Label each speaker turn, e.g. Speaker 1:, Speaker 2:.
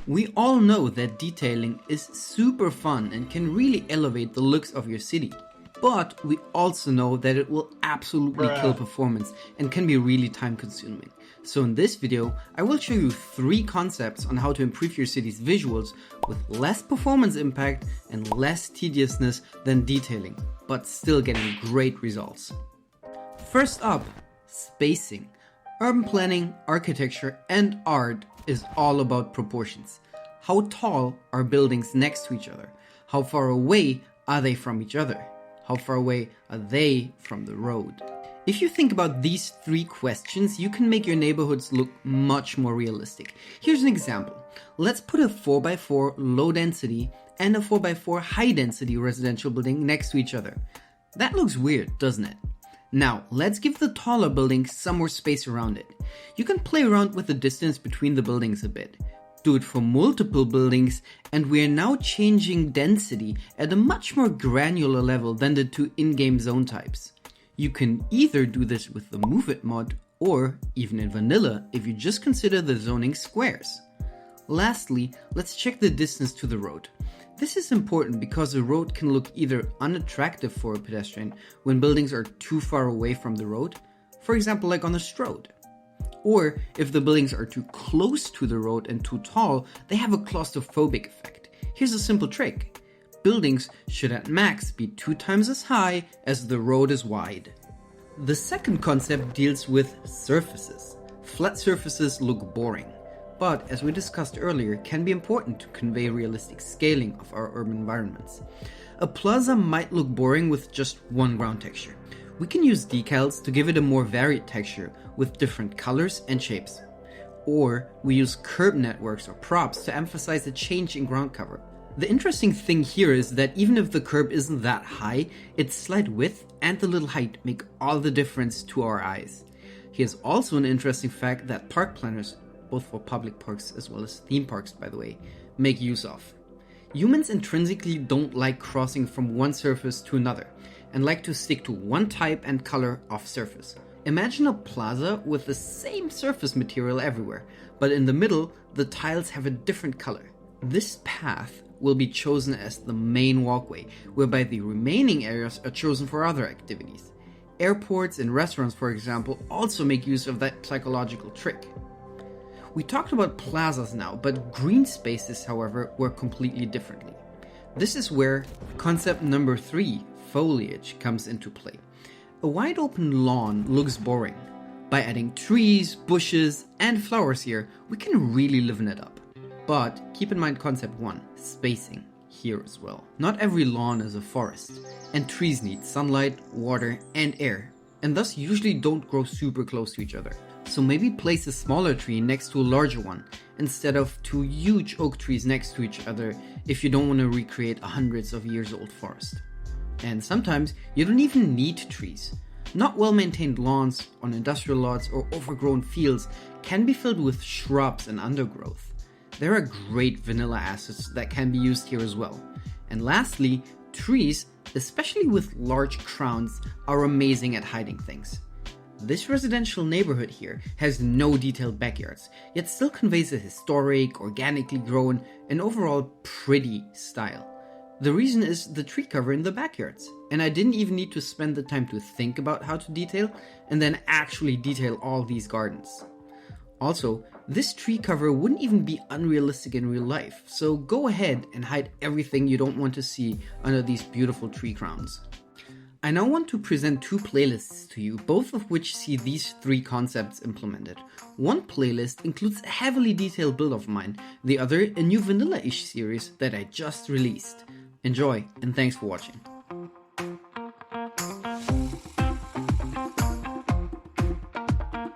Speaker 1: We all know that detailing is super fun and can really elevate the looks of your city. But we also know that it will absolutely kill performance and can be really time consuming. So in this video, I will show you 3 concepts on how to improve your city's visuals with less performance impact and less tediousness than detailing, but still getting great results. First up, spacing. Urban planning, architecture, and art is all about proportions. How tall are buildings next to each other? How far away are they from each other? How far away are they from the road? If you think about these 3 questions, you can make your neighborhoods look much more realistic. Here's an example. Let's put a 4x4 low density and a 4x4 high density residential building next to each other. That looks weird, doesn't it? Now, let's give the taller building some more space around it. You can play around with the distance between the buildings a bit. Do it for multiple buildings, and we are now changing density at a much more granular level than the 2 in-game zone types. You can either do this with the Move It mod, or even in vanilla if you just consider the zoning squares. Lastly, let's check the distance to the road. This is important because a road can look either unattractive for a pedestrian when buildings are too far away from the road, for example like on a Strode. Or if the buildings are too close to the road and too tall, they have a claustrophobic effect. Here's a simple trick. Buildings should at max be 2 times as high as the road is wide. The second concept deals with surfaces. Flat surfaces look boring, but as we discussed earlier, can be important to convey realistic scaling of our urban environments. A plaza might look boring with just one ground texture. We can use decals to give it a more varied texture with different colors and shapes. Or we use curb networks or props to emphasize a change in ground cover. The interesting thing here is that even if the curb isn't that high, its slight width and the little height make all the difference to our eyes. Here's also an interesting fact that park planners, both for public parks as well as theme parks by the way, make use of. Humans intrinsically don't like crossing from one surface to another and like to stick to one type and color of surface. Imagine a plaza with the same surface material everywhere, but in the middle the tiles have a different color. This path will be chosen as the main walkway, whereby the remaining areas are chosen for other activities. Airports and restaurants, for example, also make use of that psychological trick. We talked about plazas now, but green spaces, however, work completely differently. This is where concept number 3, foliage, comes into play. A wide open lawn looks boring. By adding trees, bushes, and flowers here, we can really liven it up. But keep in mind concept 1, spacing, here as well. Not every lawn is a forest, and trees need sunlight, water, and air, and thus usually don't grow super close to each other. So maybe place a smaller tree next to a larger one, instead of 2 huge oak trees next to each other if you don't want to recreate a hundreds of years old forest. And sometimes you don't even need trees. Not well-maintained lawns on industrial lots or overgrown fields can be filled with shrubs and undergrowth. There are great vanilla assets that can be used here as well. And lastly, trees, especially with large crowns, are amazing at hiding things. This residential neighborhood here has no detailed backyards, yet still conveys a historic, organically grown, and overall pretty style. The reason is the tree cover in the backyards, and I didn't even need to spend the time to think about how to detail and then actually detail all these gardens. Also, this tree cover wouldn't even be unrealistic in real life, so go ahead and hide everything you don't want to see under these beautiful tree crowns. I now want to present 2 playlists to you, both of which see these 3 concepts implemented. One playlist includes a heavily detailed build of mine, the other a new vanilla-ish series that I just released. Enjoy, and thanks for watching.